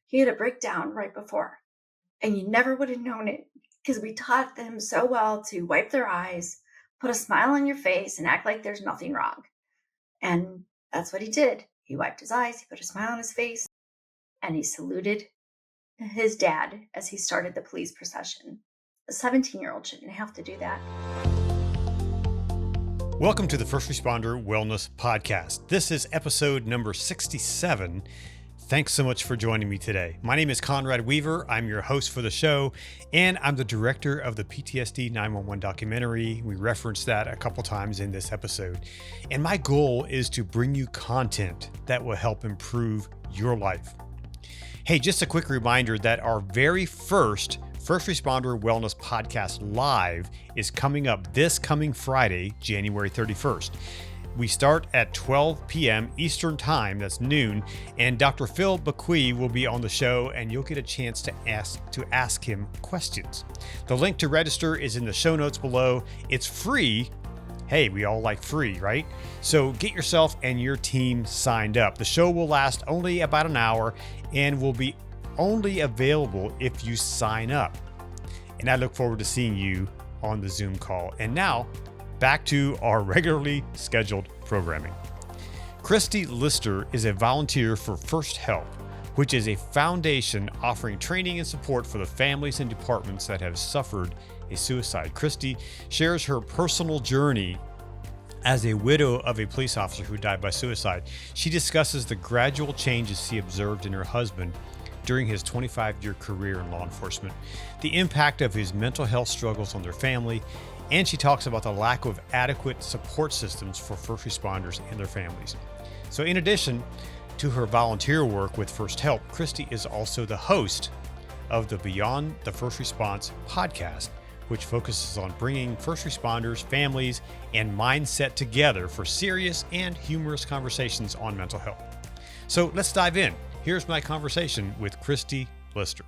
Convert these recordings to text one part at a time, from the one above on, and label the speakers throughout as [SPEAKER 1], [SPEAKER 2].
[SPEAKER 1] he had a breakdown right before. And you never would have known it because we taught them so well to wipe their eyes, put a smile on your face, and act like there's nothing wrong. And that's what he did. He wiped his eyes, he put a smile on his face, and he saluted his dad as he started the police procession. A 17-year-old shouldn't have to do that.
[SPEAKER 2] Welcome to the First Responder Wellness Podcast. This is episode number 67. Thanks so much for joining me today. My name is Conrad Weaver. I'm your host for the show, and I'm the director of the PTSD 911 documentary. We referenced that a couple times in this episode. And my goal is to bring you content that will help improve your life. Hey, just a quick reminder that our very first Responder Wellness Podcast Live is coming up this coming Friday, January 31st. We start at 12 p.m. Eastern Time, that's noon, and Dr. Phil Bequee will be on the show, and you'll get a chance to ask him questions. The link to register is in the show notes below. It's free. Hey, we all like free, right? So get yourself and your team signed up. The show will last only about an hour and will be only available if you sign up. And I look forward to seeing you on the Zoom call. And now, back to our regularly scheduled programming. Christy Lister is a volunteer for First Help, which is a foundation offering training and support for the families and departments that have suffered a suicide. Christy shares her personal journey as a widow of a police officer who died by suicide. She discusses the gradual changes she observed in her husband during his 25-year career in law enforcement, the impact of his mental health struggles on their family, and she talks about the lack of adequate support systems for first responders and their families. So in addition to her volunteer work with First Help, Christy is also the host of the Beyond the First Response podcast, which focuses on bringing first responders, families, and mindset together for serious and humorous conversations on mental health. So let's dive in. Here's my conversation with Christy Lister.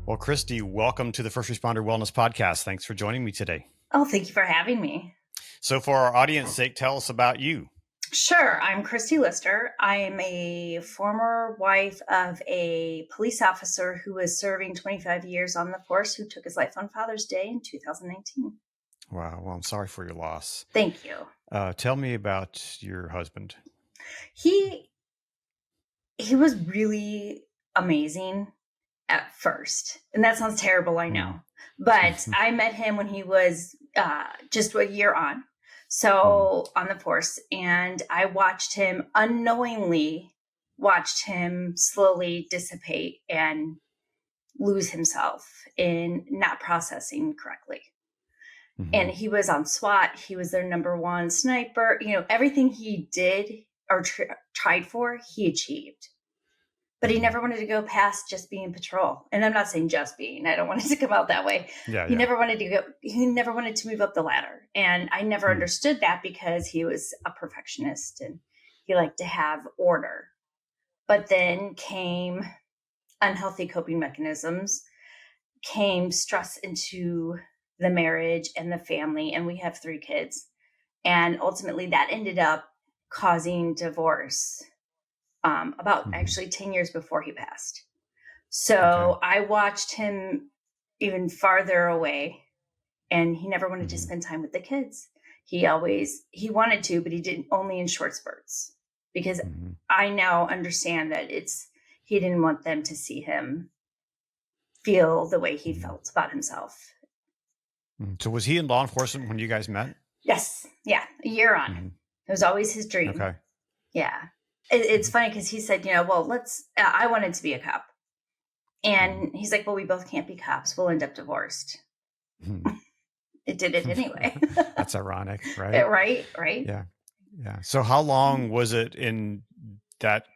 [SPEAKER 2] Well, Christy, welcome to the First Responder Wellness Podcast. Thanks for joining me today.
[SPEAKER 1] Oh, thank you for having me.
[SPEAKER 2] So for our audience's sake, tell us about you.
[SPEAKER 1] Sure. I'm Christy Lister. I am a former wife of a police officer who was serving 25 years on the force, who took his life on Father's Day in 2019.
[SPEAKER 2] Wow. Well, I'm sorry for your loss.
[SPEAKER 1] Thank you.
[SPEAKER 2] Tell me about your husband.
[SPEAKER 1] He was really amazing at first. And that sounds terrible, I know. But I met him when he was just a year on. So on the force, and I unknowingly watched him slowly dissipate and lose himself in not processing correctly. Mm-hmm. And he was on SWAT. He was their number one sniper. You know, everything he did or tried for, he achieved. But he never wanted to go past just being patrol. And I'm not saying just being, I don't want it to come out that way. He never wanted to move up the ladder. And I never understood that because he was a perfectionist and he liked to have order. But then came unhealthy coping mechanisms, came stress into the marriage and the family. And we have 3 kids. And ultimately that ended up causing divorce. About actually 10 years before he passed. So I watched him even farther away, and he never wanted to spend time with the kids. He wanted to, but he did only in short spurts, because I now understand that he didn't want them to see him feel the way he felt about himself.
[SPEAKER 2] So was he in law enforcement when you guys met?
[SPEAKER 1] Yes. Yeah. A year on. It was always his dream.
[SPEAKER 2] Okay.
[SPEAKER 1] Yeah. It's funny because he said, I wanted to be a cop. And he's like, well, we both can't be cops. We'll end up divorced. It did it anyway.
[SPEAKER 2] That's ironic, right?
[SPEAKER 1] Right.
[SPEAKER 2] Yeah. So how long was it in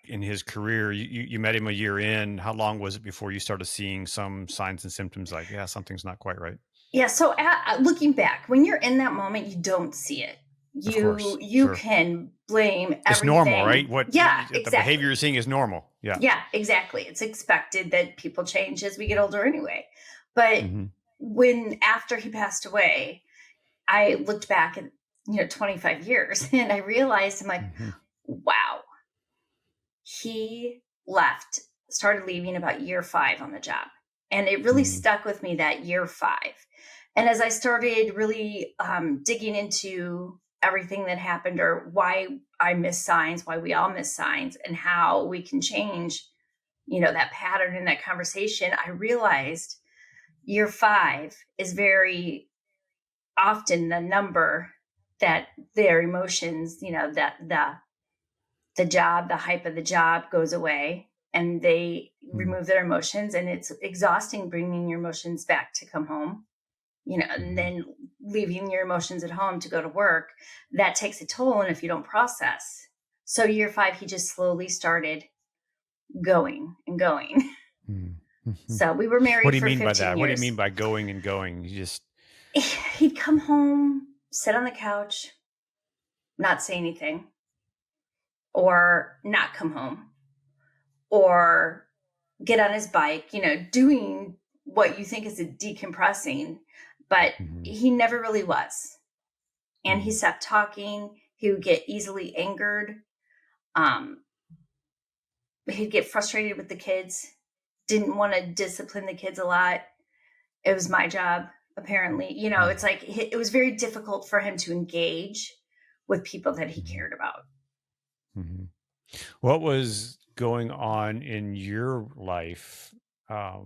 [SPEAKER 2] his career? You met him a year in. How long was it before you started seeing some signs and symptoms like, something's not quite right?
[SPEAKER 1] Yeah. So looking back, when you're in that moment, you don't see it. You can blame everything. It's
[SPEAKER 2] normal, right?
[SPEAKER 1] Exactly.
[SPEAKER 2] The behavior you're seeing is normal. Yeah.
[SPEAKER 1] Yeah, exactly. It's expected that people change as we get older anyway. But after he passed away, I looked back at 25 years and I realized, I'm like, wow, he started leaving about year 5 on the job. And it really stuck with me that year 5. And as I started really digging into everything that happened, or why I miss signs, why we all miss signs, and how we can change, that pattern in that conversation, I realized year 5 is very often the number that their emotions, that the job, the hype of the job goes away, and they remove their emotions, and it's exhausting bringing your emotions back to come home, and then leaving your emotions at home to go to work. That takes a toll. And if you don't process, so year 5, he just slowly started going and going. So we were married
[SPEAKER 2] What do you
[SPEAKER 1] for
[SPEAKER 2] mean
[SPEAKER 1] 15
[SPEAKER 2] by that?
[SPEAKER 1] years.
[SPEAKER 2] What do you mean by going and going?
[SPEAKER 1] He'd come home, sit on the couch, not say anything, or not come home, or get on his bike, doing what you think is a decompressing, but he never really was. And he stopped talking. He would get easily angered. He'd get frustrated with the kids, didn't want to discipline the kids a lot. It was my job, apparently. It's like it was very difficult for him to engage with people that he cared about.
[SPEAKER 2] What was going on in your life? How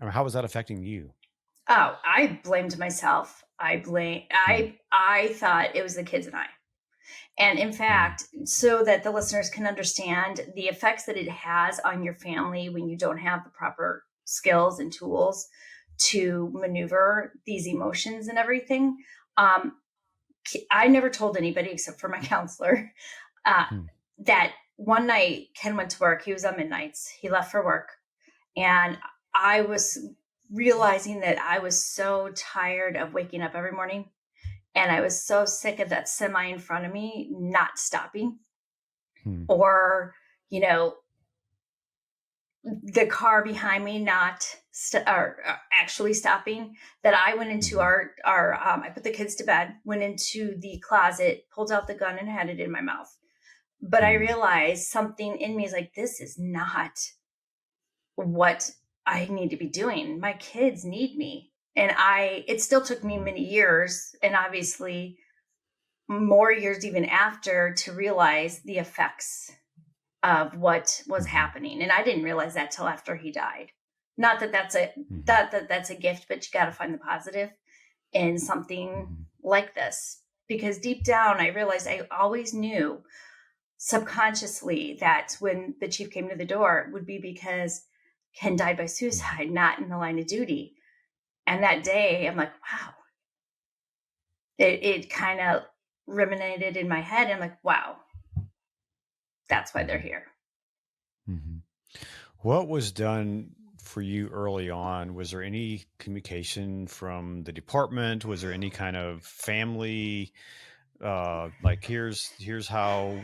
[SPEAKER 2] was that affecting you?
[SPEAKER 1] Oh, I blamed myself. I thought it was the kids and I. And in fact, so that the listeners can understand the effects that it has on your family when you don't have the proper skills and tools to maneuver these emotions and everything. I never told anybody except for my counselor that one night Ken went to work. He was on midnights. He left for work. And I was realizing that I was so tired of waking up every morning. And I was so sick of that semi in front of me not stopping, or, the car behind me not actually stopping, that I went into I put the kids to bed, went into the closet, pulled out the gun, and had it in my mouth. But I realized something in me is like, this is not what I need to be doing. My kids need me. And it still took me many years, and obviously more years even after, to realize the effects of what was happening. And I didn't realize that till after he died. Not that that's a gift, but you got to find the positive in something like this, because deep down I realized I always knew subconsciously that when the chief came to the door, it would be because Ken died by suicide, not in the line of duty. And that day, I'm like, wow. It kind of ruminated in my head. I'm like, wow, that's why they're here.
[SPEAKER 2] What was done for you early on? Was there any communication from the department? Was there any kind of family, like here's how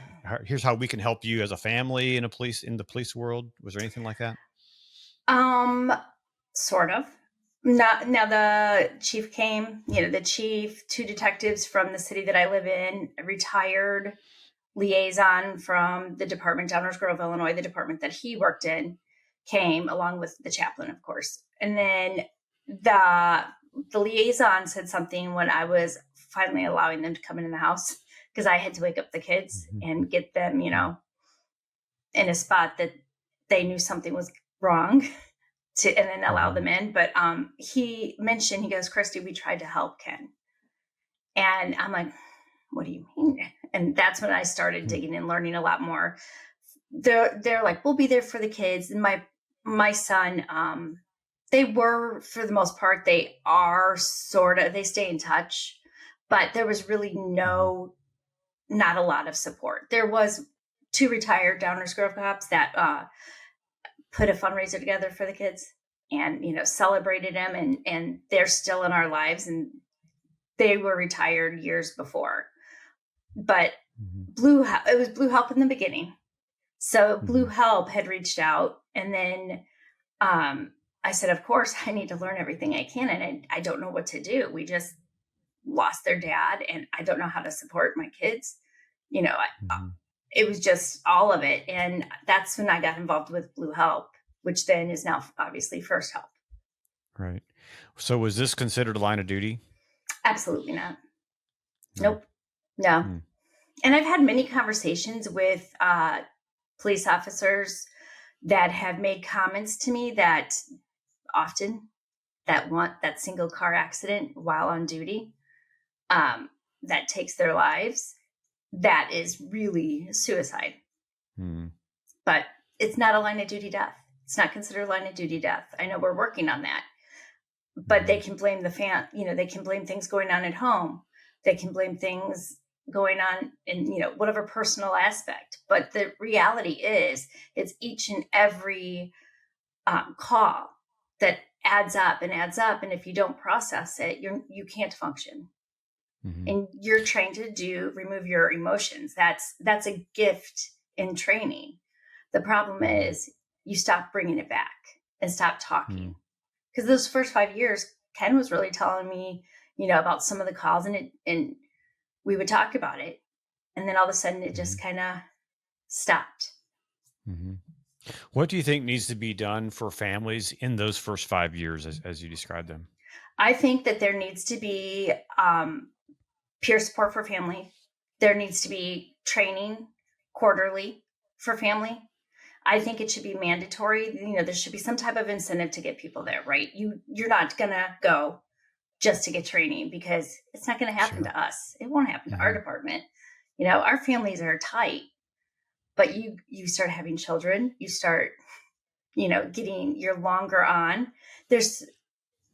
[SPEAKER 2] we can help you as a family in the police world? Was there anything like that?
[SPEAKER 1] Sort of. Now the chief came, the chief, 2 detectives from the city that I live in, a retired liaison from the department, Downers Grove, Illinois, the department that he worked in, came, along with the chaplain, of course. And then the liaison said something when I was finally allowing them to come into the house, because I had to wake up the kids and get them, in a spot that they knew something was wrong, and then allow them in. But he mentioned, he goes, Christy, we tried to help Ken. And I'm like, what do you mean? And that's when I started digging and learning a lot more. They're like, we'll be there for the kids. And my son, they were, for the most part, they are they stay in touch, but there was really not a lot of support. There was 2 retired Downers Grove cops that put a fundraiser together for the kids and, celebrated them, and they're still in our lives, and they were retired years before. But it was Blue Help in the beginning. So Blue Help had reached out, and then I said, of course, I need to learn everything I can, and I don't know what to do. We just lost their dad, and I don't know how to support my kids. it was just all of it. And that's when I got involved with Blue Help, which then is now obviously First Help.
[SPEAKER 2] Right. So was this considered a line of duty?
[SPEAKER 1] Absolutely not.
[SPEAKER 2] No.
[SPEAKER 1] Nope. No.
[SPEAKER 2] Hmm.
[SPEAKER 1] And I've had many conversations with police officers that have made comments to me that often that want that single car accident while on duty that takes their lives. That is really suicide.
[SPEAKER 2] Hmm.
[SPEAKER 1] But it's not a line of duty death. It's not considered a line of duty death. I know we're working on that. But they can blame they can blame things going on at home. They can blame things going on in, whatever personal aspect. But the reality is, it's each and every call that adds up and adds up. And if you don't process it, you can't function.
[SPEAKER 2] Mm-hmm.
[SPEAKER 1] And you're trained to remove your emotions. That's a gift in training. The problem is you stop bringing it back and stop talking. Because those first 5 years, Ken was really telling me, about some of the calls, and we would talk about it. And then all of a sudden it just kind of stopped.
[SPEAKER 2] Mm-hmm. What do you think needs to be done for families in those first 5 years as you described them?
[SPEAKER 1] I think that there needs to be peer support for family. There needs to be training quarterly for family. I think it should be mandatory. There should be some type of incentive to get people there, right? You're not going to go just to get training, because it's not going to happen to us. It won't happen to our department. Our families are tight, but you start having children, you start, you're longer on. There's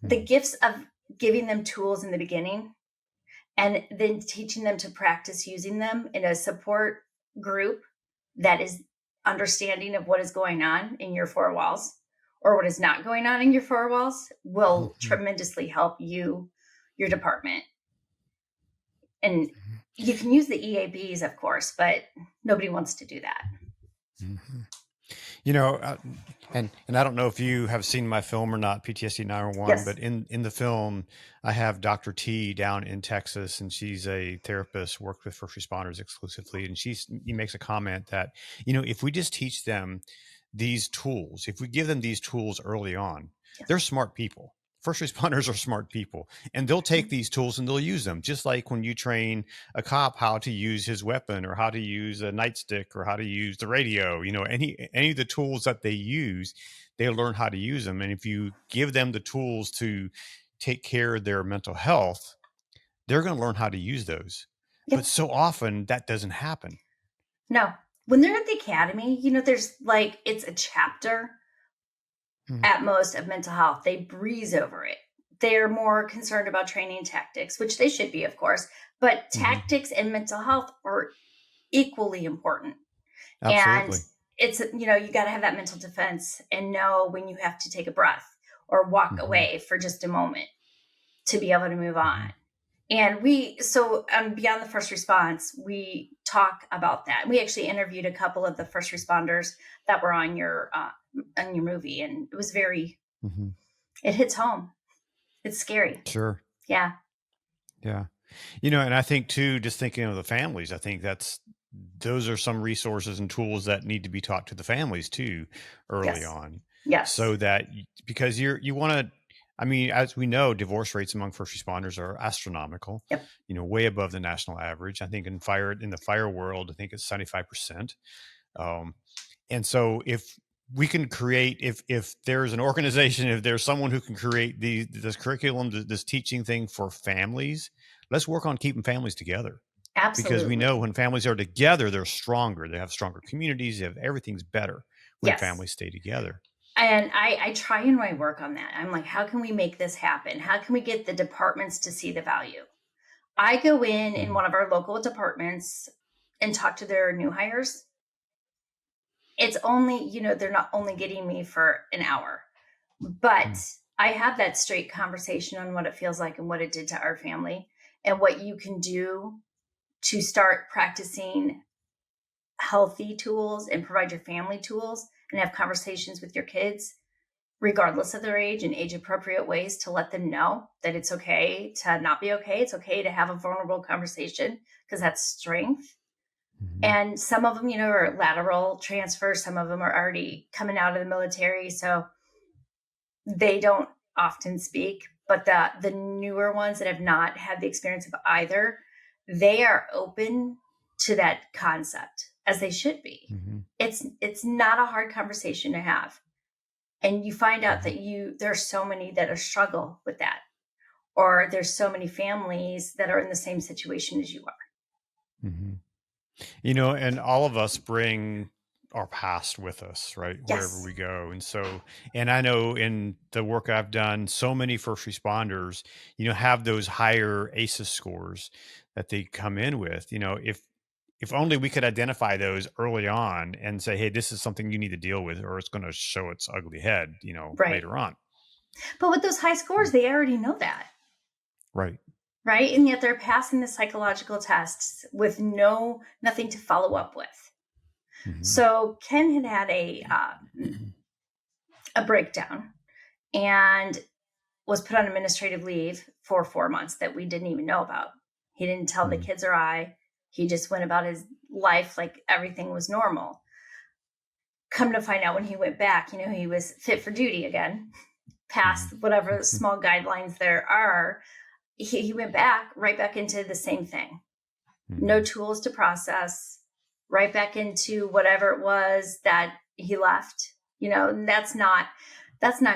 [SPEAKER 1] the gifts of giving them tools in the beginning and then teaching them to practice using them in a support group that is understanding of what is going on in your four walls or what is not going on in your four walls will tremendously help your department. And you can use the EABs, of course, but nobody wants to do that.
[SPEAKER 2] Mm-hmm. And I don't know if you have seen my film or not, PTSD 911,
[SPEAKER 1] Yes.
[SPEAKER 2] but in the film, I have Dr. T down in Texas, and she's a therapist, worked with first responders exclusively. And he makes a comment that, if we just teach them these tools, if we give them these tools early on, they're smart people. First responders are smart people, and they'll take these tools and they'll use them. Just like when you train a cop how to use his weapon or how to use a nightstick or how to use the radio, any of the tools that they use, they learn how to use them. And if you give them the tools to take care of their mental health, they're going to learn how to use those. Yep. But so often that doesn't happen.
[SPEAKER 1] No. When they're at the academy, there's it's a chapter at most of mental health. They breeze over it. They're more concerned about training tactics, which they should be, of course, but tactics and mental health are equally important.
[SPEAKER 2] Absolutely.
[SPEAKER 1] And it's, you got to have that mental defense and know when you have to take a breath or walk away for just a moment to be able to move on. And beyond the first response, we talk about that. We actually interviewed a couple of the first responders that were on your movie, and it was very, it hits home. It's scary.
[SPEAKER 2] Sure.
[SPEAKER 1] Yeah.
[SPEAKER 2] Yeah. And I think too, just thinking of the families, I think those are some resources and tools that need to be taught to the families too, early on.
[SPEAKER 1] Yes.
[SPEAKER 2] So that, because you want to, as we know, divorce rates among first responders are astronomical, way above the national average. I think in the fire world, I think it's 75%. And so if we can create, if there's an organization, if there's someone who can create this curriculum, this teaching thing for families, let's work on keeping families together.
[SPEAKER 1] Absolutely.
[SPEAKER 2] Because we know when families are together, they're stronger. They have stronger communities. Everything's better when families stay together.
[SPEAKER 1] And I try and I work on that. I'm like, how can we make this happen? How can we get the departments to see the value? I go in one of our local departments and talk to their new hires. It's only, they're not only getting me for an hour, but I have that straight conversation on what it feels like and what it did to our family and what you can do to start practicing healthy tools and provide your family tools and have conversations with your kids, regardless of their age, and age appropriate ways to let them know that it's okay to not be okay. It's okay to have a vulnerable conversation because that's strength. And some of them, are lateral transfers. Some of them are already coming out of the military. So they don't often speak, but the newer ones that have not had the experience of either, they are open to that concept, as they should be. It's not a hard conversation to have. And you find out that there's so many that are struggle with that, or there's so many families that are in the same situation as you are.
[SPEAKER 2] And all of us bring our past with us, right? Wherever
[SPEAKER 1] Yes.
[SPEAKER 2] we go. And I know in the work I've done, so many first responders, have those higher ACEs scores that they come in with. If only we could identify those early on and say, hey, this is something you need to deal with, or it's going to show its ugly head,
[SPEAKER 1] Right.
[SPEAKER 2] later on.
[SPEAKER 1] But with those high scores, they already know that.
[SPEAKER 2] Right.
[SPEAKER 1] Right. And yet they're passing the psychological tests with nothing to follow up with. So Ken had a breakdown and was put on administrative leave for 4 months that we didn't even know about. He didn't tell the kids or I. He just went about his life like everything was normal. Come to find out, when he went back, he was fit for duty again, past whatever small guidelines there are. He went right back into the same thing. No tools to process, right back into whatever it was that he left. And that's not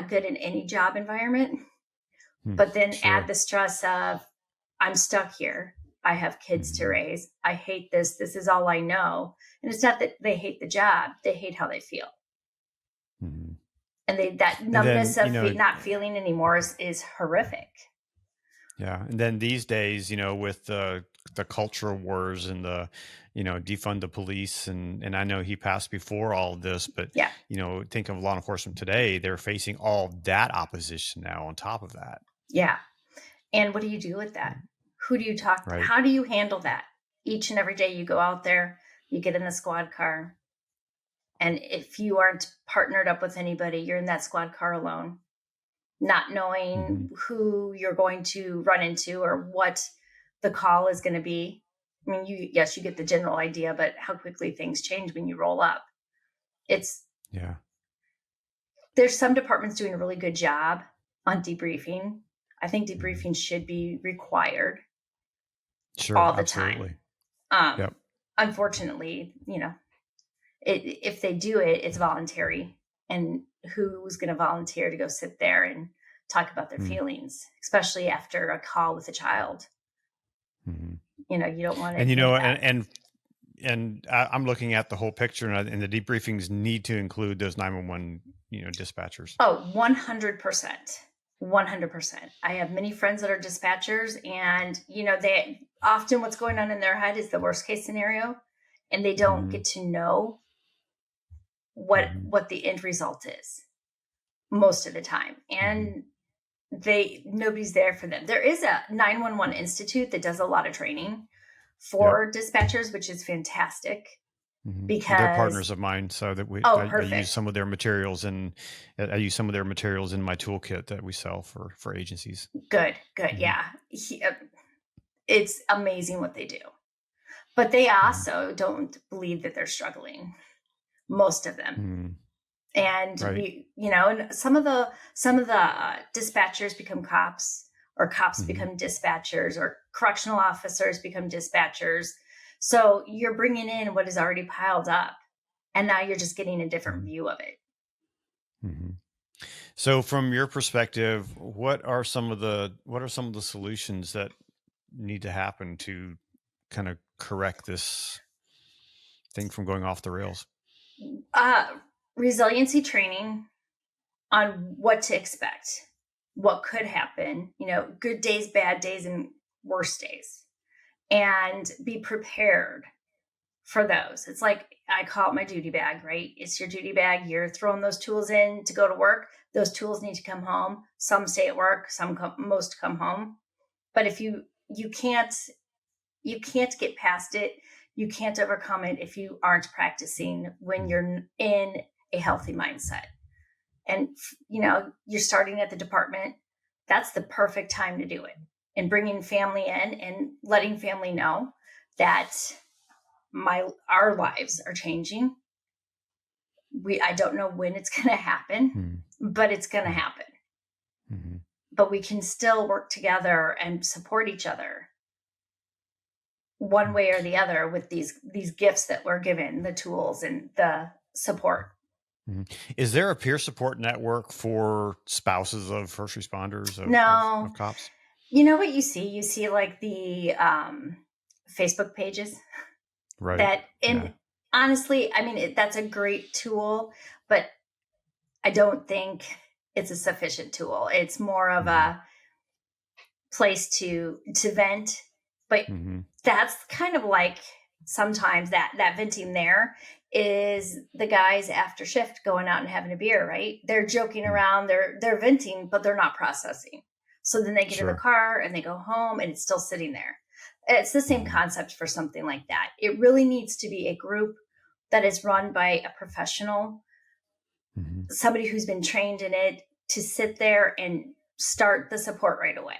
[SPEAKER 1] good in any job environment. But then add the stress of, I'm stuck here. I have kids to raise. I hate this. This is all I know. And it's not that they hate the job. They hate how they feel. And that numbness of not feeling anymore is horrific.
[SPEAKER 2] Yeah. And then these days, with the culture wars and the, defund the police. And I know he passed before all of this, but, think of law enforcement today, they're facing all that opposition now on top of that.
[SPEAKER 1] Yeah. And what do you do with that? Who do you talk to? How do you handle that? Each and every day you go out there, you get in the squad car. And if you aren't partnered up with anybody, you're in that squad car alone, not knowing who you're going to run into or what the call is going to be. I mean, you get the general idea, but how quickly things change when you roll up. There's some departments doing a really good job on debriefing. I think debriefing should be required all the time. Unfortunately, if they do it, it's voluntary. And who's going to volunteer to go sit there and talk about their feelings, especially after a call with a child? You don't want to.
[SPEAKER 2] And I'm looking at the whole picture, and the debriefings need to include those 911, dispatchers.
[SPEAKER 1] Oh, 100%. 100%. I have many friends that are dispatchers, and, they often, what's going on in their head is the worst case scenario, and they don't get to know what the end result is most of the time. And nobody's there for them. There is a 911 Institute that does a lot of training for dispatchers, which is fantastic. Because
[SPEAKER 2] they're partners of mine, so that I use some of their materials, and I use some of their materials in my toolkit that we sell for agencies.
[SPEAKER 1] Good. Yeah. It's amazing what they do, but they also don't believe that they're struggling. Most of them. And and some of the dispatchers become cops, or cops become dispatchers, or correctional officers become dispatchers. So you're bringing in what is already piled up, and now you're just getting a different view of it.
[SPEAKER 2] So from your perspective, what are some of the solutions that need to happen to kind of correct this thing from going off the rails?
[SPEAKER 1] Resiliency training on what to expect, what could happen, good days, bad days, and worse days, and be prepared for those. It's like, I call it my duty bag, right? It's your duty bag. You're throwing those tools in to go to work. Those tools need to come home. Some stay at work, most come home. But if you can't get past it, you can't overcome it if you aren't practicing when you're in a healthy mindset. And, you're starting at the department. That's the perfect time to do it. And bringing family in and letting family know that our lives are changing. I don't know when it's going to happen, but it's going to happen. But we can still work together and support each other one way or the other with these gifts that we're given, the tools and the support.
[SPEAKER 2] Is there a peer support network for spouses of first responders, of cops?
[SPEAKER 1] You know what you see? You see like the Facebook pages.
[SPEAKER 2] Right.
[SPEAKER 1] Honestly, I mean, that's a great tool, but I don't think it's a sufficient tool. It's more of a place to vent, but that's kind of like sometimes that venting there is the guys after shift going out and having a beer, right? They're joking around, they're venting, but they're not processing. So then they get in the car and they go home and it's still sitting there. It's the same concept for something like that. It really needs to be a group that is run by a professional, somebody who's been trained in it, to sit there and start the support right away,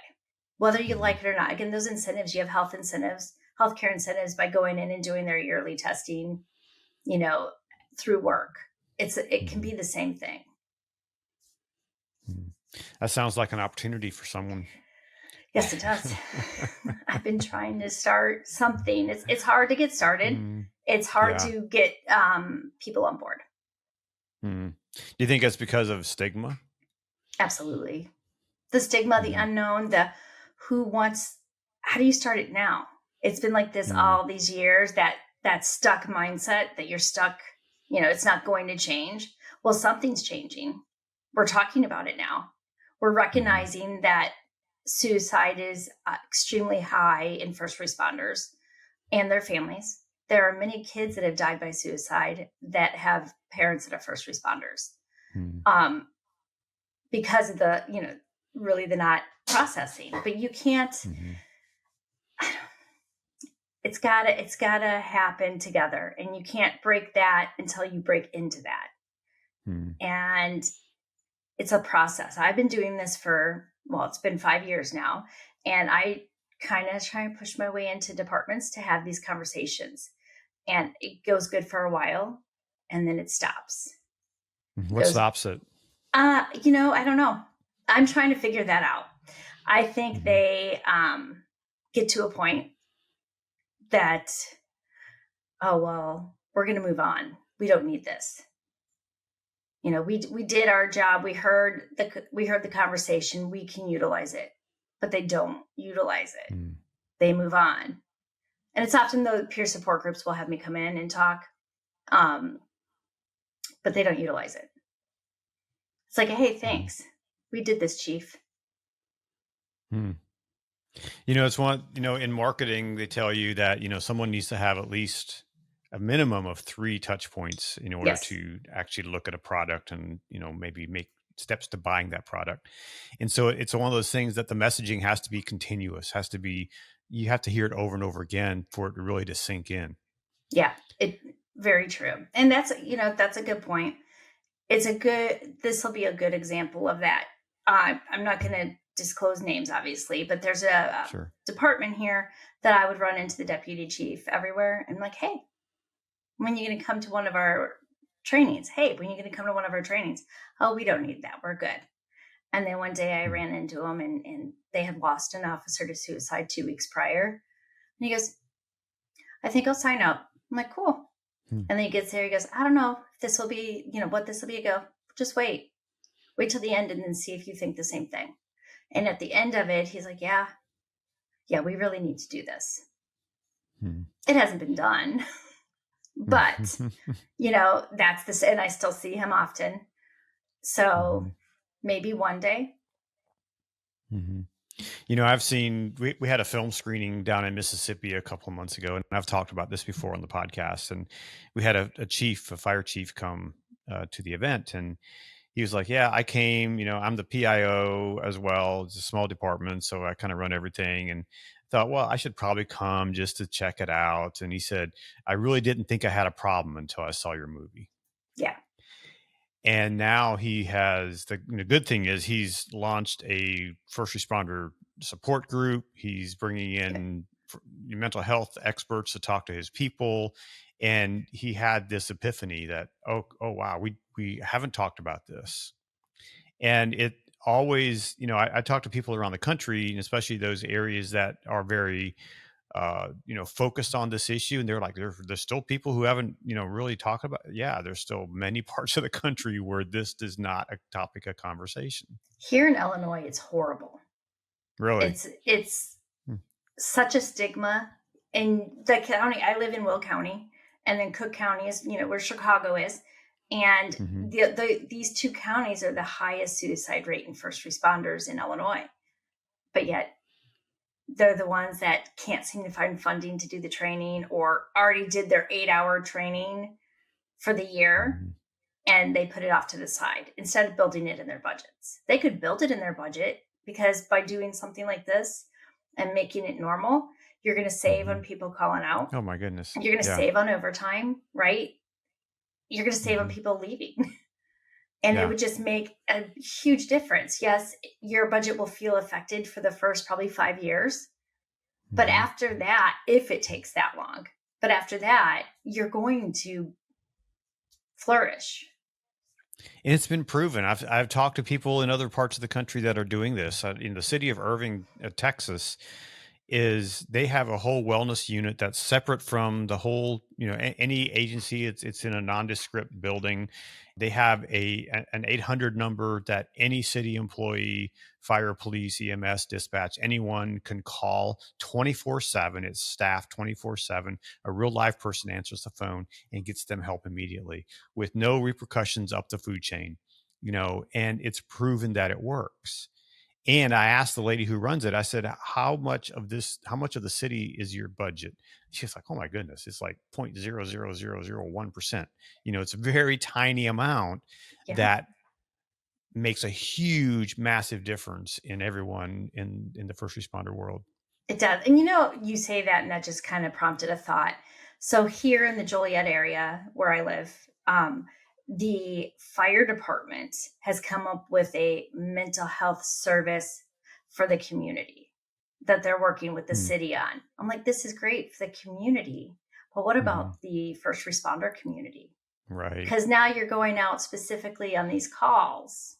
[SPEAKER 1] whether you like it or not. Again, those incentives, you have health incentives, healthcare incentives by going in and doing their yearly testing, through work. It can be the same thing.
[SPEAKER 2] That sounds like an opportunity for someone.
[SPEAKER 1] Yes, it does. I've been trying to start something. It's hard to get started. It's hard to get people on board.
[SPEAKER 2] Do you think it's because of stigma?
[SPEAKER 1] Absolutely. The stigma, the unknown, how do you start it now? It's been like this all these years, that stuck mindset that you're stuck, it's not going to change. Well, something's changing. We're talking about it now. We're recognizing that suicide is extremely high in first responders and their families. There are many kids that have died by suicide that have parents that are first responders, because of the, really the not processing. But you can't. It's gotta happen together, and you can't break that until you break into that. And it's a process. I've been doing this it's been 5 years now, and I kind of try and push my way into departments to have these conversations, and it goes good for a while, and then it stops.
[SPEAKER 2] What stops it?
[SPEAKER 1] I don't know. I'm trying to figure that out. I think they get to a point that, we're going to move on. We don't need this. We did our job. We heard the conversation. We can utilize it, but they don't utilize it. They move on. And it's often the peer support groups will have me come in and talk, but they don't utilize it. It's like, hey, thanks. We did this, Chief.
[SPEAKER 2] It's one, in marketing, they tell you that, someone needs to have at least a minimum of 3 touch points in order to actually look at a product and, maybe make steps to buying that product. And so it's one of those things that the messaging has to be continuous, you have to hear it over and over again for it really to sink in.
[SPEAKER 1] Yeah, very true. And that's a good point. This will be a good example of that. I'm not going to disclose names, obviously, but there's a department here that I would run into the deputy chief everywhere. And like, hey, when are you going to come to one of our trainings? Hey, when are you going to come to one of our trainings? Oh, we don't need that. We're good. And then one day I ran into them and they had lost an officer to suicide 2 weeks prior. And he goes, I think I'll sign up. I'm like, cool. And then he gets there. He goes, I don't know if this will be, what this will be. I go, just wait till the end and then see if you think the same thing. And at the end of it, he's like, yeah, we really need to do this. It hasn't been done, but that's this, and I still see him often. So maybe one day.
[SPEAKER 2] I've seen, we had a film screening down in Mississippi a couple of months ago, and I've talked about this before on the podcast. And we had a fire chief come to the event, and he was like, yeah, I came, I'm the PIO as well. It's a small department, so I kind of run everything. And thought, well, I should probably come just to check it out. And he said, I really didn't think I had a problem until I saw your movie.
[SPEAKER 1] Yeah.
[SPEAKER 2] And now he has the good thing is he's launched a first responder support group. He's bringing in, mental health experts to talk to his people. And he had this epiphany that, oh wow, we haven't talked about this. And it always, I talk to people around the country, and especially those areas that are very focused on this issue, and they're like, there's still people who haven't, really talked about it. Yeah, there's still many parts of the country where this is not a topic of conversation.
[SPEAKER 1] Here in Illinois, it's horrible.
[SPEAKER 2] Really?
[SPEAKER 1] It's such a stigma. In the county, I live in Will County, and then Cook County is, where Chicago is. And these two counties are the highest suicide rate in first responders in Illinois. But yet they're the ones that can't seem to find funding to do the training, or already did their 8-hour training for the year, and they put it off to the side instead of building it in their budgets. They could build it in their budget, because by doing something like this and making it normal, you're going to save on people calling out.
[SPEAKER 2] Oh my goodness.
[SPEAKER 1] You're going to save on overtime, right? You're going to save on people leaving. And it would just make a huge difference. Yes, your budget will feel affected for the first probably 5 years. But after that, if it takes that long, but after that, you're going to flourish.
[SPEAKER 2] And it's been proven. I've talked to people in other parts of the country that are doing this. In the city of Irving, Texas, they have a whole wellness unit that's separate from the whole, any agency. It's in a nondescript building. They have an 800 number that any city employee, fire, police, EMS, dispatch, anyone can call 24/7. It's staffed 24/7. A real live person answers the phone and gets them help immediately with no repercussions up the food chain, and it's proven that it works. And I asked the lady who runs it, I said, how much of the city is your budget? She's like, oh my goodness, it's like 0.00001%. It's a very tiny amount that makes a huge, massive difference in everyone in the first responder world.
[SPEAKER 1] It does. And you say that, and that just kind of prompted a thought. So here in the Joliet area where I live, the fire department has come up with a mental health service for the community that they're working with the city on. I'm like, this is great for the community, but what about the first responder community?
[SPEAKER 2] Right.
[SPEAKER 1] Because now you're going out specifically on these calls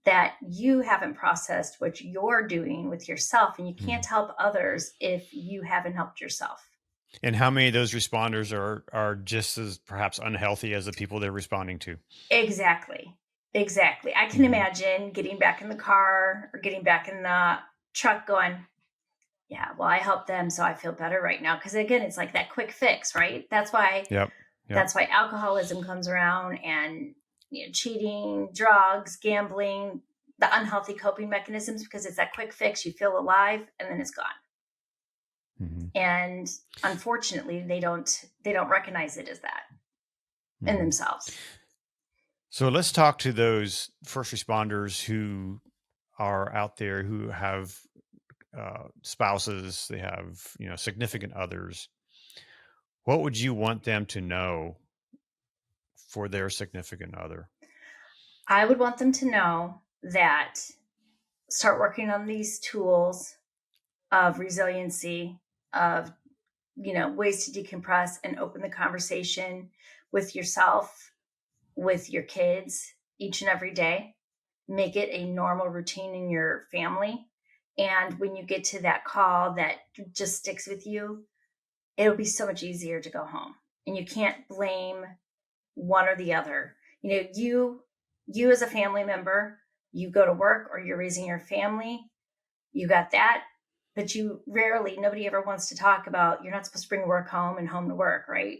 [SPEAKER 1] that you haven't processed what you're doing with yourself, and you can't help others if you haven't helped yourself.
[SPEAKER 2] And how many of those responders are just as perhaps unhealthy as the people they're responding to?
[SPEAKER 1] Exactly. I can imagine getting back in the car or getting back in the truck going, yeah, well, I helped them, so I feel better right now. Because again, it's like that quick fix, right? That's why that's why alcoholism comes around, and cheating, drugs, gambling, the unhealthy coping mechanisms, because it's that quick fix. You feel alive, and then it's gone. And unfortunately, they don't recognize it as that in themselves.
[SPEAKER 2] So let's talk to those first responders who are out there, who have spouses, they have significant others. What would you want them to know for their significant other?
[SPEAKER 1] I would want them to know that start working on these tools of resiliency, of ways to decompress and open the conversation with yourself, with your kids each and every day. Make it a normal routine in your family. And when you get to that call that just sticks with you, it'll be so much easier to go home. And you can't blame one or the other. You as a family member, you go to work or you're raising your family, you got that. But nobody ever wants to talk about, you're not supposed to bring work home and home to work, right?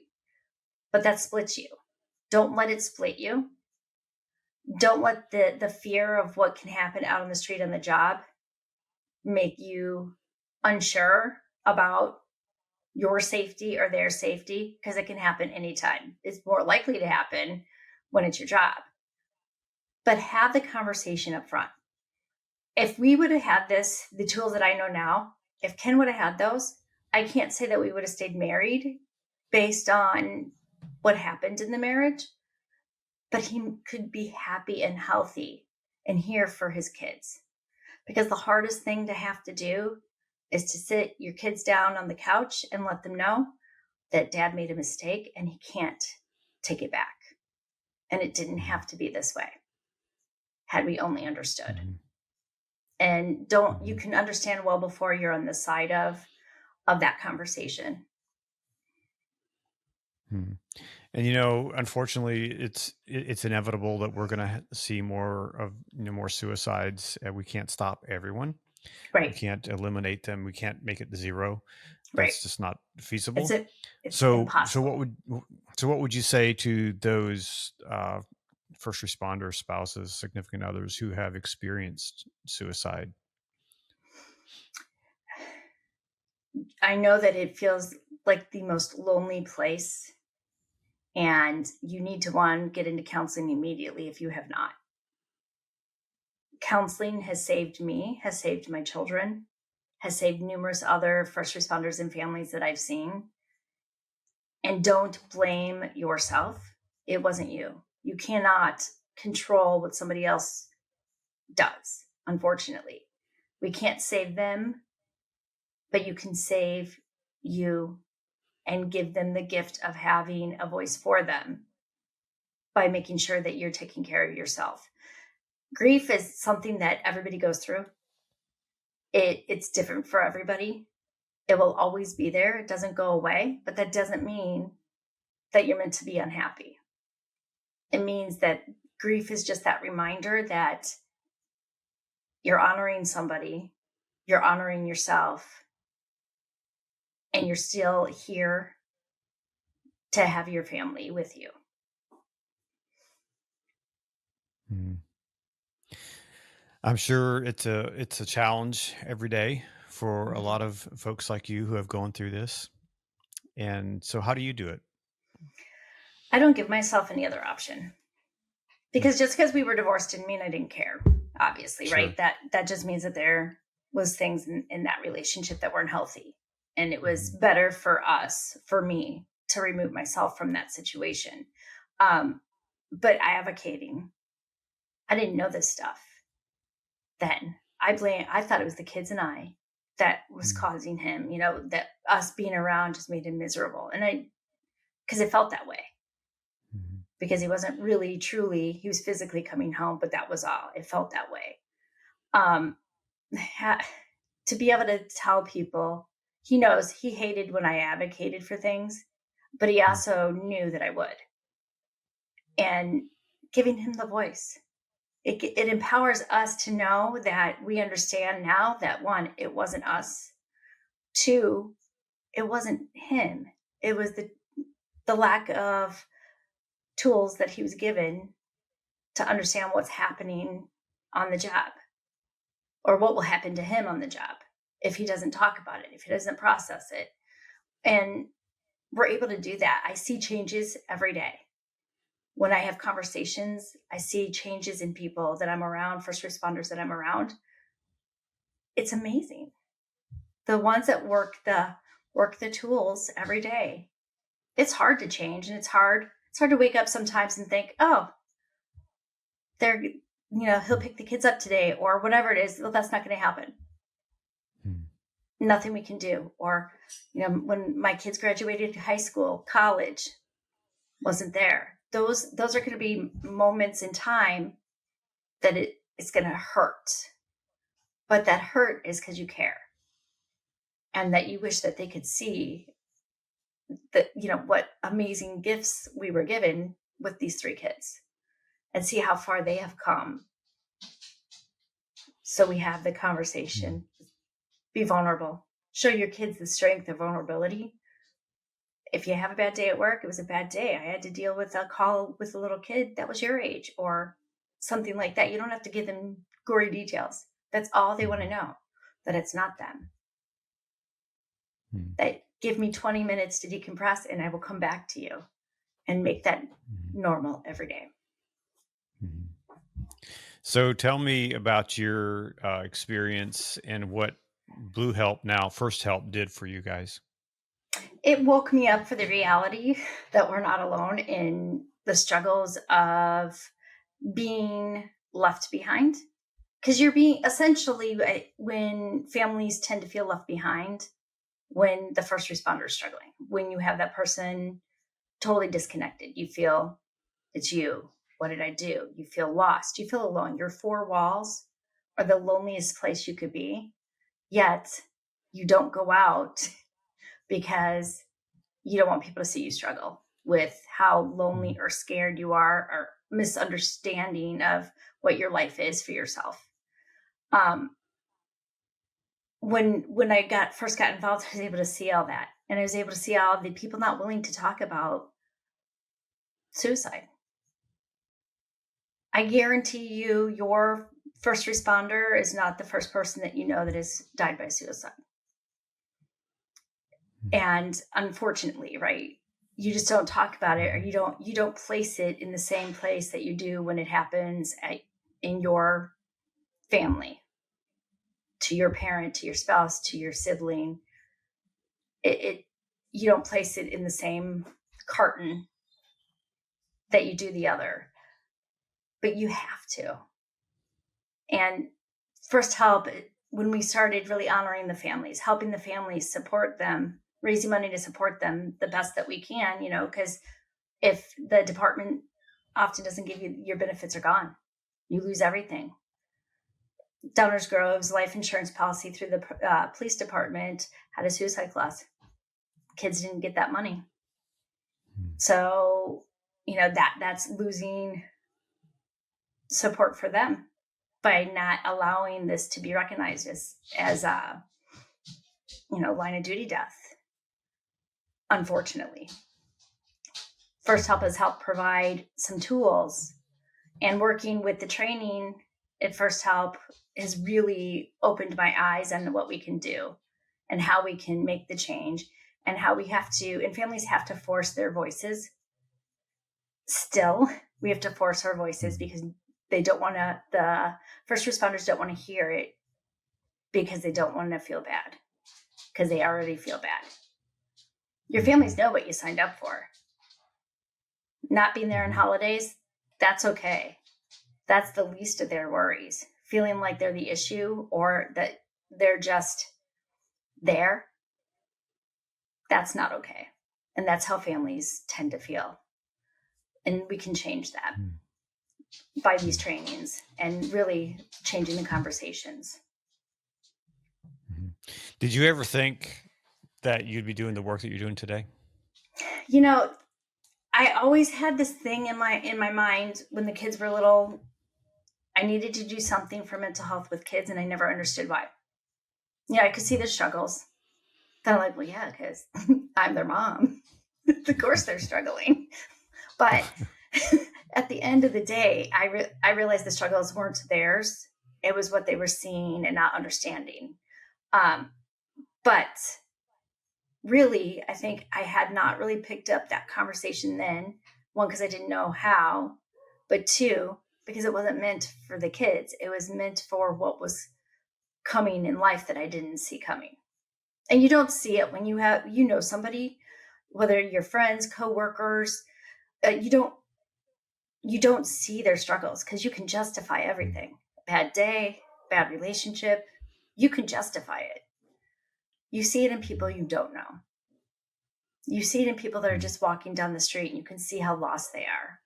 [SPEAKER 1] But that splits you. Don't let it split you. Don't let the fear of what can happen out on the street on the job make you unsure about your safety or their safety, because it can happen anytime. It's more likely to happen when it's your job. But have the conversation up front. If we would have had the tools that I know now, if Ken would have had those, I can't say that we would have stayed married based on what happened in the marriage, but he could be happy and healthy and here for his kids. Because the hardest thing to have to do is to sit your kids down on the couch and let them know that dad made a mistake and he can't take it back. And it didn't have to be this way had we only understood.
[SPEAKER 2] Mm-hmm.
[SPEAKER 1] And you can understand well before you're on the side of that conversation.
[SPEAKER 2] Hmm. And unfortunately, it's inevitable that we're going to see more of more suicides. We can't stop everyone. We
[SPEAKER 1] Right.
[SPEAKER 2] can't eliminate them. We can't make it zero.
[SPEAKER 1] Right.
[SPEAKER 2] That's just not feasible.
[SPEAKER 1] It's
[SPEAKER 2] So
[SPEAKER 1] impossible.
[SPEAKER 2] what would you say to those first responder spouses, significant others who have experienced suicide?
[SPEAKER 1] I know that it feels like the most lonely place, and you need to get into counseling immediately if you have not. Counseling has saved me, has saved my children, has saved numerous other first responders and families that I've seen. And don't blame yourself. It wasn't you. You cannot control what somebody else does, unfortunately. We can't save them, but you can save you and give them the gift of having a voice for them by making sure that you're taking care of yourself. Grief is something that everybody goes through. It's different for everybody. It will always be there. It doesn't go away, but that doesn't mean that you're meant to be unhappy. It means that grief is just that reminder that you're honoring somebody, you're honoring yourself, and you're still here to have your family with you.
[SPEAKER 2] Mm. I'm sure it's a challenge every day for a lot of folks like you who have gone through this. And so how do you do it?
[SPEAKER 1] I don't give myself any other option. Because just because we were divorced didn't mean I didn't care, obviously,
[SPEAKER 2] Sure.
[SPEAKER 1] right? That just means that there was things in that relationship that weren't healthy. And it was better for us, for me, to remove myself from that situation. But advocating, I didn't know this stuff then. I thought it was the kids and I that was causing him, that us being around just made him miserable. And because it felt that way. Because he wasn't really truly, he was physically coming home, but that was all. It felt that way. To be able to tell people, he knows he hated when I advocated for things, but he also knew that I would. And giving him the voice, it empowers us to know that we understand now that, one, it wasn't us. Two, it wasn't him. It was the lack of tools that he was given to understand what's happening on the job, or what will happen to him on the job if he doesn't talk about it, if he doesn't process it. And we're able to do that. I see changes every day. When I have conversations, I see changes in people that I'm around, first responders that I'm around. It's amazing. The ones that work the tools every day. It's hard to change, and it's hard to wake up sometimes and think, oh, he'll pick the kids up today, or whatever it is. Well, that's not going to happen. Nothing we can do. Or, when my kids graduated high school, college, wasn't there. Those are going to be moments in time that it's going to hurt. But that hurt is because you care. And that you wish that they could see that, what amazing gifts we were given with these 3 kids, and see how far they have come. So we have the conversation, be vulnerable, show your kids the strength of vulnerability. If you have a bad day at work, it was a bad day. I had to deal with a call with a little kid that was your age, or something like that. You don't have to give them gory details. That's all they want to know, that it's not them. That give me 20 minutes to decompress, and I will come back to you and make that normal every day.
[SPEAKER 2] So tell me about your experience and what Blue Help, now First Help, did for you guys.
[SPEAKER 1] It woke me up for the reality that we're not alone in the struggles of being left behind. because you're being essentially, when families tend to feel left behind, when the first responder is struggling, when you have that person totally disconnected, you feel it's you. What did I do? You feel lost. You feel alone. Your four walls are the loneliest place you could be. Yet you don't go out because you don't want people to see you struggle with how lonely or scared you are, or misunderstanding of what your life is for yourself. When I first got involved, I was able to see all that. And I was able to see all the people not willing to talk about suicide. I guarantee you, your first responder is not the first person that you know that has died by suicide. And unfortunately, right, you just don't talk about it, or you don't place it in the same place that you do when it happens in your family, to your parent, to your spouse, to your sibling. You don't place it in the same carton that you do the other, but you have to. And first help, when we started really honoring the families, helping the families, support them, raising money to support them the best that we can, because if the department often doesn't give you, your benefits are gone. You lose everything. Downers Grove's life insurance policy through the police department had a suicide clause. Kids didn't get that money. So, that's losing support for them by not allowing this to be recognized as a, line of duty death. Unfortunately, First Help has helped provide some tools, and working with the training at First Help has really opened my eyes on what we can do and how we can make the change, and how we have to, and families have to force their voices. Still, we have to force our voices because they don't want to, the first responders don't want to hear it, because they don't want to feel bad, because they already feel bad. Your families know what you signed up for. Not being there on holidays, that's okay. That's the least of their worries. Feeling like they're the issue, or that they're just there, that's not okay. And that's how families tend to feel. And we can change that by these trainings and really changing the conversations.
[SPEAKER 2] Did you ever think that you'd be doing the work that you're doing today?
[SPEAKER 1] I always had this thing in my mind when the kids were little. I needed to do something for mental health with kids, and I never understood why. I could see the struggles. Then I'm like, well, yeah, because I'm their mom. Of course they're struggling. But at the end of the day, I realized the struggles weren't theirs. It was what they were seeing and not understanding. But really, I think I had not really picked up that conversation then. One, because I didn't know how, but two, because it wasn't meant for the kids. It was meant for what was coming in life that I didn't see coming. And you don't see it when you have, somebody, whether your friends, coworkers, you don't see their struggles, because you can justify everything. Bad day, bad relationship, you can justify it. You see it in people you don't know. You see it in people that are just walking down the street, and you can see how lost they are.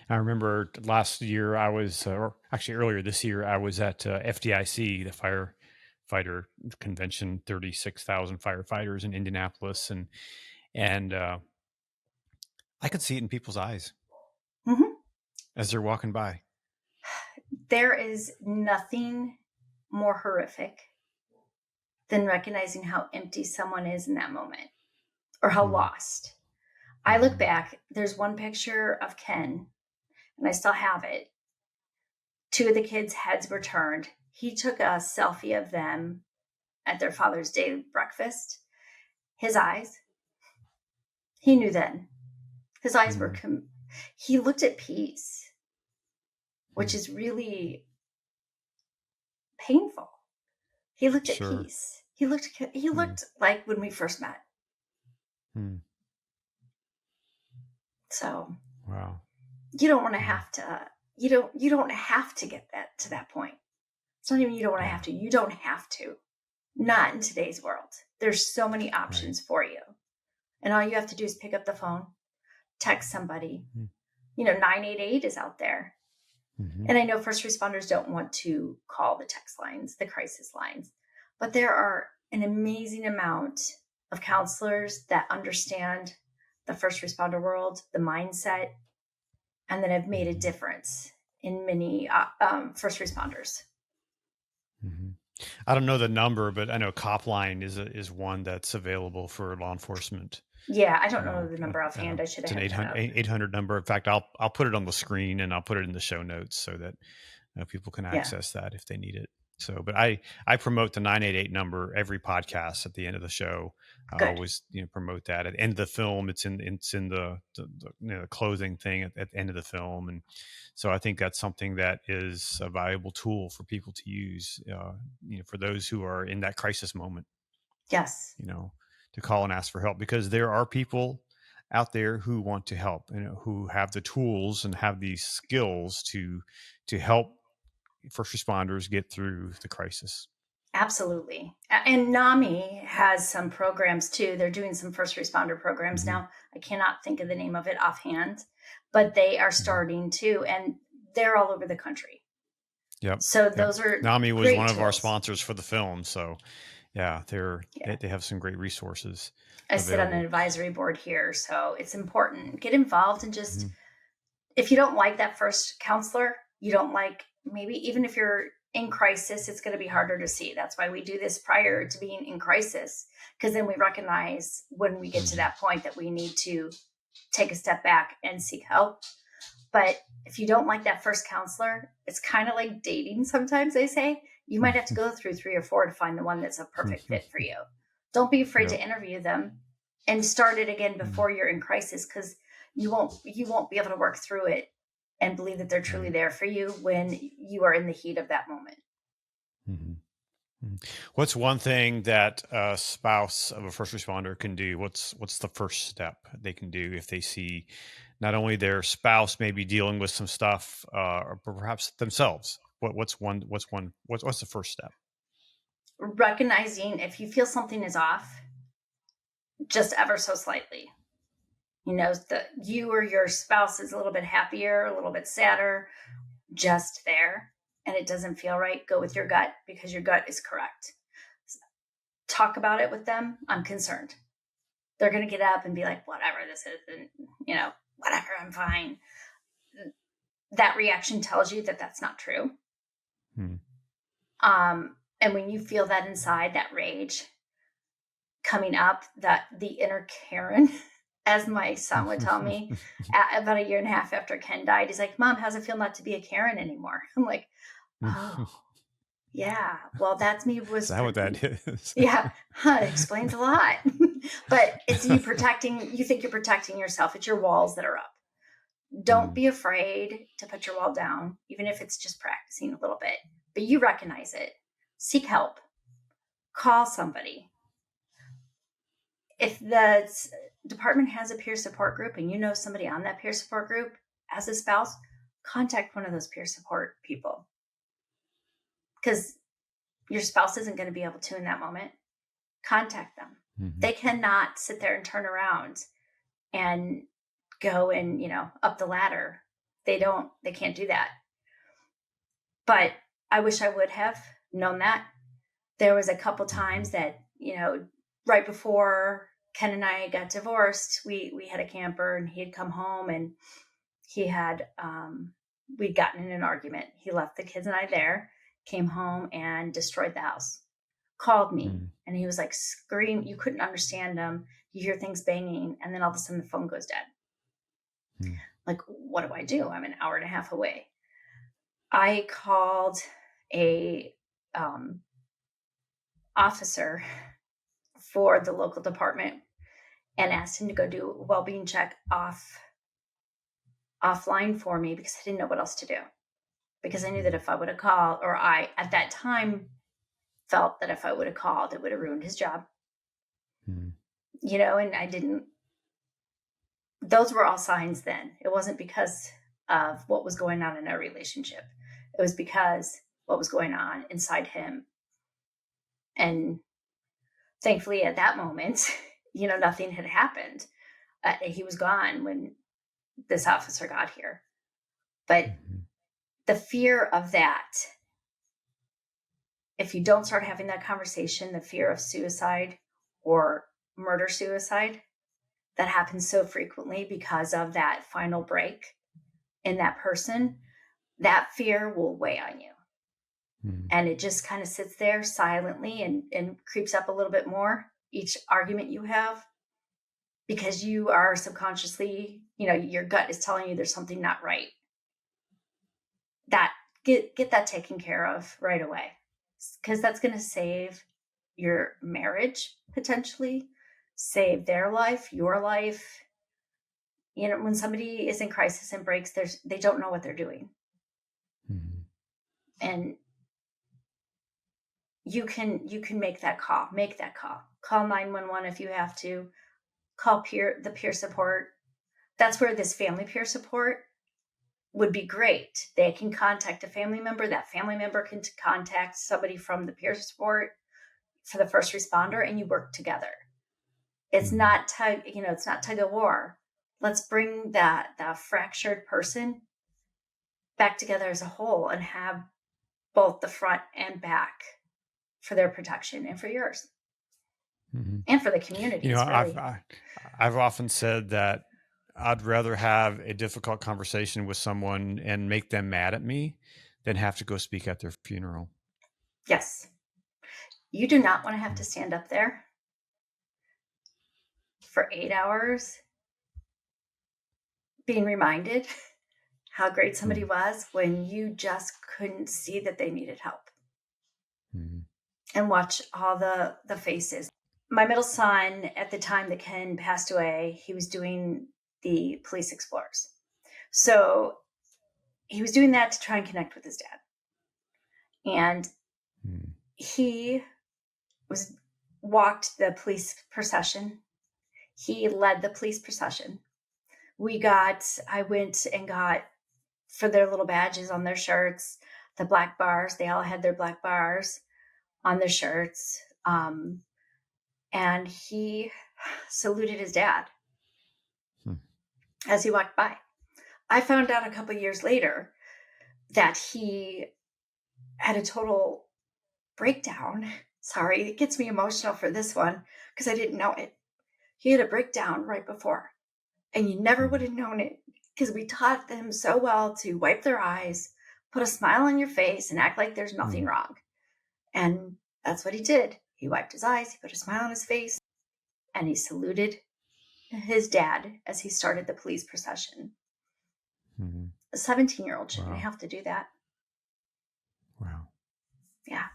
[SPEAKER 2] I remember last year I was, or actually earlier this year, I was at FDIC, the firefighter convention, 36,000 firefighters in Indianapolis. And I could see it in people's eyes as they're walking by.
[SPEAKER 1] There is nothing more horrific than recognizing how empty someone is in that moment, or how lost. I look back, there's one picture of Ken, and I still have it. Two of the kids' heads were turned. He took a selfie of them at their Father's Day breakfast. His eyes, he knew then. His eyes were, he looked at peace, which is really painful. He looked at peace. He looked like when we first met. So,
[SPEAKER 2] wow.
[SPEAKER 1] You don't want to have to, you don't have to get that to that point. It's not even you don't want to
[SPEAKER 2] Yeah.
[SPEAKER 1] have to. You don't have to. Not in today's world. There's so many options for you. And all you have to do is pick up the phone, text somebody. 988 is out there. And I know first responders don't want to call the text lines, the crisis lines, but there are an amazing amount of counselors that understand the first responder world, the mindset, and that have made a difference in many first responders.
[SPEAKER 2] I don't know the number, but I know Copline is one that's available for law enforcement.
[SPEAKER 1] Yeah, I don't know the number offhand. I should have
[SPEAKER 2] It's an 800 number. In fact, I'll put it on the screen and I'll put it in the show notes so that people can access that if they need it. So, but I promote the 988 number every podcast at the end of the show. I always promote that at the end of the film. It's in the closing thing at the end of the film, and so I think that's something that is a valuable tool for people to use. For those who are in that crisis moment.
[SPEAKER 1] Yes.
[SPEAKER 2] To call and ask for help, because there are people out there who want to help, who have the tools and have these skills to help first responders get through the crisis.
[SPEAKER 1] Absolutely. And NAMI has some programs too. They're doing some first responder programs now. I cannot think of the name of it offhand, but they are starting to, and they're all over the country.
[SPEAKER 2] Yep.
[SPEAKER 1] So those are
[SPEAKER 2] NAMI was one
[SPEAKER 1] tools.
[SPEAKER 2] of our sponsors for the film. So yeah, they have some great resources.
[SPEAKER 1] I sit on an advisory board here, so it's important. Get involved and just, if you don't like that first counselor, you don't like, maybe even if you're in crisis, it's going to be harder to see. That's why we do this prior to being in crisis, because then we recognize when we get to that point that we need to take a step back and seek help. But if you don't like that first counselor, it's kind of like dating. Sometimes they say you might have to go through 3 or 4 to find the one that's a perfect fit for you. Don't be afraid to interview them and start it again before you're in crisis, because you won't be able to work through it and believe that they're truly there for you when you are in the heat of that moment.
[SPEAKER 2] What's one thing that a spouse of a first responder can do? What's the first step they can do if they see not only their spouse maybe dealing with some stuff, or perhaps themselves? What's the first step?
[SPEAKER 1] Recognizing if you feel something is off, just ever so slightly. That you or your spouse is a little bit happier, a little bit sadder, just there, and it doesn't feel right, go with your gut, because your gut is correct. Talk about it with them. I'm concerned. They're going to get up and be like, whatever, this isn't, whatever, I'm fine. That reaction tells you that that's not true. And when you feel that inside, that rage coming up, that the inner Karen, as my son would tell me, about 1.5 years after Ken died, he's like, Mom, how's it feel not to be a Karen anymore? I'm like, oh, yeah, well, that's me. Is
[SPEAKER 2] that what that is?
[SPEAKER 1] Yeah, it explains a lot. But it's you think you're protecting yourself. It's your walls that are up. Don't be afraid to put your wall down, even if it's just practicing a little bit. But you recognize it. Seek help. Call somebody. If the department has a peer support group and you know somebody on that peer support group as a spouse, contact one of those peer support people. Because your spouse isn't going to be able to in that moment. Contact them. They cannot sit there and turn around and go and, up the ladder. They can't do that. But I wish I would have known that. There was a couple times that, right before Ken and I got divorced, we had a camper and he had come home and he had, we'd gotten in an argument. He left the kids and I there, came home and destroyed the house. Called me and he was like screaming. You couldn't understand him. You hear things banging and then all of a sudden the phone goes dead. Like, what do I do? I'm an 1.5 hours away. I called a officer for the local department and asked him to go do a well-being check offline for me, because I didn't know what else to do. Because I knew that if I would have called, or I at that time felt that if I would have called, it would have ruined his job. And I didn't. Those were all signs then. It wasn't because of what was going on in our relationship. It was because what was going on inside him. And thankfully at that moment, nothing had happened. He was gone when this officer got here. But the fear of that, if you don't start having that conversation, the fear of suicide or murder suicide, that happens so frequently because of that final break in that person, that fear will weigh on you. And it just kind of sits there silently and creeps up a little bit more each argument you have, because you are subconsciously, your gut is telling you there's something not right. That get that taken care of right away, because that's going to save your marriage, potentially save their life, your life. When somebody is in crisis and breaks, they don't know what they're doing. And you can make that call. Call 911 if you have to. Call the peer support. That's where this family peer support would be great. They can contact a family member. That family member can contact somebody from the peer support for the first responder, and you work together. It's not it's not tug of war. Let's bring that fractured person back together as a whole and have both the front and back for their protection and for yours. And for the community.
[SPEAKER 2] I've often said that I'd rather have a difficult conversation with someone and make them mad at me than have to go speak at their funeral.
[SPEAKER 1] Yes. You do not want to have to stand up there for 8 hours being reminded how great somebody was when you just couldn't see that they needed help. And watch all the faces. My middle son, at the time that Ken passed away, he was doing the Police Explorers. So he was doing that to try and connect with his dad. And he walked the police procession. He led the police procession. I went and got, for their little badges on their shirts, the black bars. They all had their black bars on their shirts. And he saluted his dad as he walked by. I found out a couple of years later that he had a total breakdown. Sorry, it gets me emotional for this one because I didn't know it. He had a breakdown right before, and you never would have known it because we taught them so well to wipe their eyes, put a smile on your face, and act like there's nothing wrong. And that's what he did. He wiped his eyes, he put a smile on his face, and he saluted his dad as he started the police procession. A 17-year-old shouldn't have to do that.
[SPEAKER 2] Wow.
[SPEAKER 1] Yeah.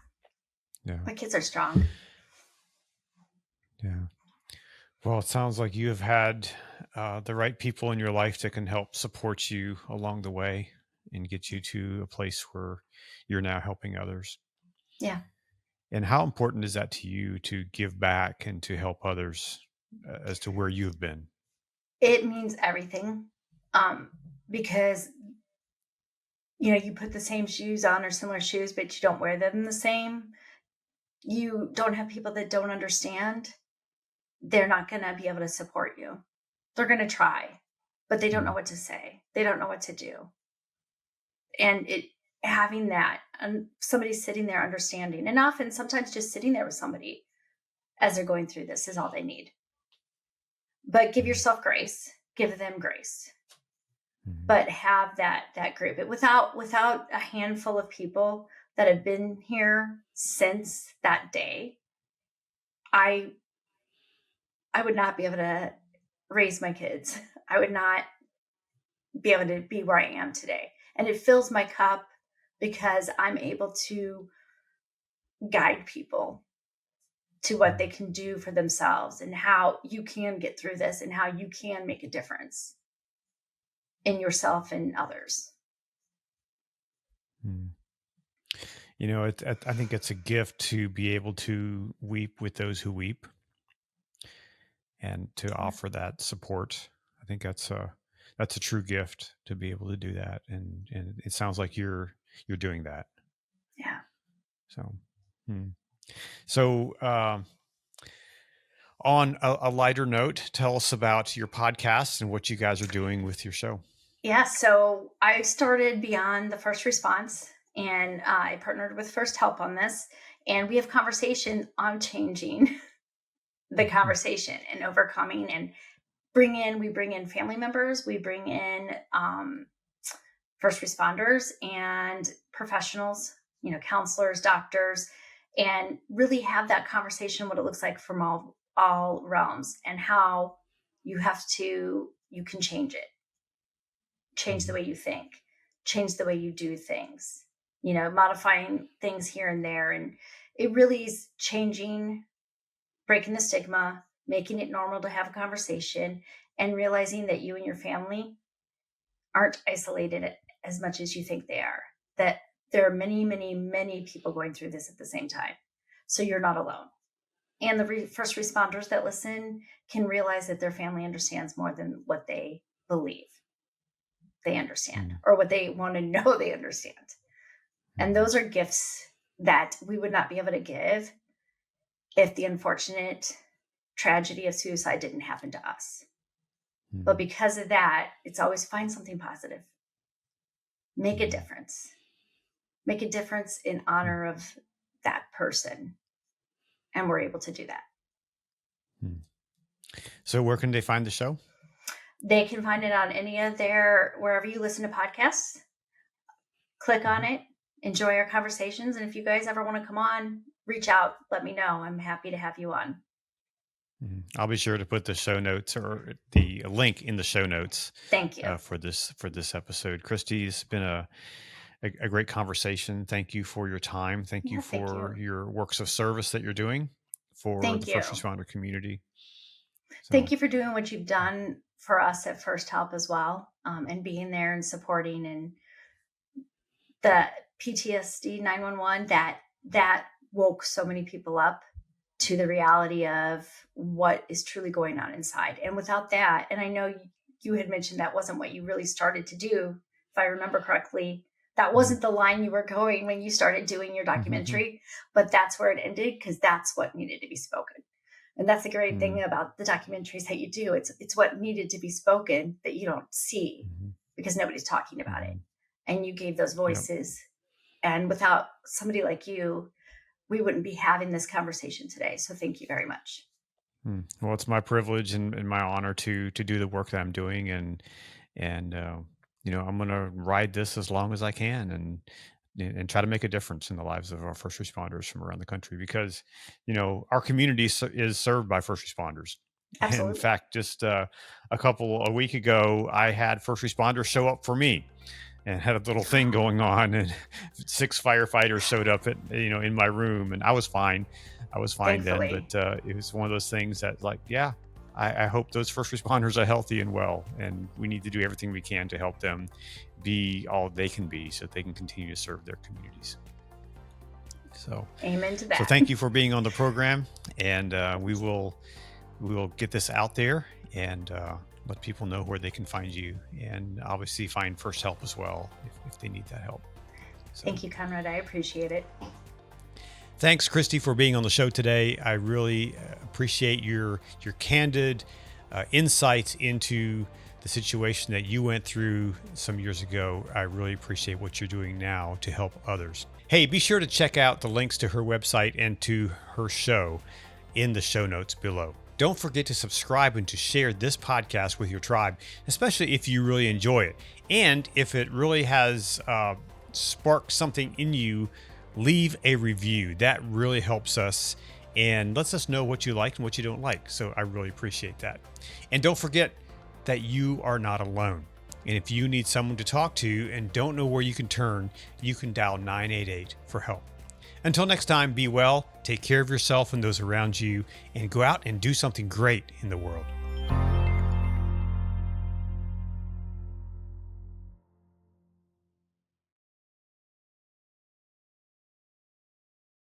[SPEAKER 2] Yeah.
[SPEAKER 1] My kids are strong.
[SPEAKER 2] Yeah. Well, it sounds like you have had the right people in your life that can help support you along the way and get you to a place where you're now helping others.
[SPEAKER 1] Yeah.
[SPEAKER 2] And how important is that to you to give back and to help others as to where you've been?
[SPEAKER 1] It means everything. Because, you put the same shoes on or similar shoes, but you don't wear them the same. You don't have people that don't understand. They're not going to be able to support you. They're going to try, but they don't know what to say. They don't know what to do. And having that, and somebody sitting there understanding, and often sometimes just sitting there with somebody as they're going through this is all they need. But give yourself grace, give them grace, but have that group. Without a handful of people that have been here since that day, I would not be able to raise my kids. I would not be able to be where I am today. And it fills my cup because I'm able to guide people to what they can do for themselves and how you can get through this and how you can make a difference in yourself and others.
[SPEAKER 2] I think it's a gift to be able to weep with those who weep and to offer that support. I think that's a true gift to be able to do that. And it sounds like you're doing that.
[SPEAKER 1] Yeah.
[SPEAKER 2] So, so, on a lighter note, tell us about your podcast and what you guys are doing with your show.
[SPEAKER 1] Yeah. So I started Beyond the First Response, and I partnered with First Help on this. And we have conversation on changing the conversation and overcoming, and we bring in family members, we bring in first responders and professionals, counselors, doctors, and really have that conversation, what it looks like from all realms, and how you can change it. Change the way you think, change the way you do things, modifying things here and there. And it really is changing, breaking the stigma, making it normal to have a conversation, and realizing that you and your family aren't isolated as much as you think they are, that there are many, many, many people going through this at the same time. So you're not alone. And the first responders that listen can realize that their family understands more than what they believe they understand, or what they want to know they understand. And those are gifts that we would not be able to give if the unfortunate tragedy of suicide didn't happen to us. But because of that, it's always find something positive. Make a difference. Make a difference in honor of that person. And we're able to do that.
[SPEAKER 2] So where can they find the show?
[SPEAKER 1] They can find it on any of wherever you listen to podcasts. Click on it, enjoy our conversations. And if you guys ever want to come on, reach out, let me know. I'm happy to have you on.
[SPEAKER 2] I'll be sure to put the show notes or the link in the show notes.
[SPEAKER 1] Thank you
[SPEAKER 2] for this episode. Christy, it's been a great conversation. Thank you for your time. Thank you for your works of service that you're doing for the first responder community. So,
[SPEAKER 1] thank you for doing what you've done for us at First Help as well, and being there and supporting, and the PTSD 911 that woke so many people up to the reality of what is truly going on inside. And without that, and I know you had mentioned that wasn't what you really started to do, if I remember correctly, that wasn't the line you were going when you started doing your documentary, but that's where it ended, because that's what needed to be spoken. And that's the great thing about the documentaries that you do. It's what needed to be spoken that you don't see because nobody's talking about it. And you gave those voices. Yep. And without somebody like you, we wouldn't be having this conversation today. So thank you very much.
[SPEAKER 2] Well, it's my privilege and my honor to do the work that I'm doing. And I'm going to ride this as long as I can and try to make a difference in the lives of our first responders from around the country, because, our community is served by first responders.
[SPEAKER 1] Absolutely.
[SPEAKER 2] In fact, just a week ago, I had first responders show up for me and had a little thing going on, and 6 firefighters showed up in my room, and I was fine. Thankfully. Then, but it was one of those things that I hope those first responders are healthy and well, and we need to do everything we can to help them be all they can be so that they can continue to serve their communities. So,
[SPEAKER 1] amen to that.
[SPEAKER 2] So thank you for being on the program, and we will get this out there and let people know where they can find you, and obviously find First Help as well if they need that help. So,
[SPEAKER 1] thank you, Conrad. I appreciate it.
[SPEAKER 2] Thanks, Christy, for being on the show today. I really appreciate your candid insights into the situation that you went through some years ago. I really appreciate what you're doing now to help others. Hey, be sure to check out the links to her website and to her show in the show notes below. Don't forget to subscribe and to share this podcast with your tribe, especially if you really enjoy it. And if it really has sparked something in you, leave a review. That really helps us and lets us know what you like and what you don't like. So I really appreciate that. And don't forget that you are not alone. And if you need someone to talk to and don't know where you can turn, you can dial 988 for help. Until next time, be well, take care of yourself and those around you, and go out and do something great in the world.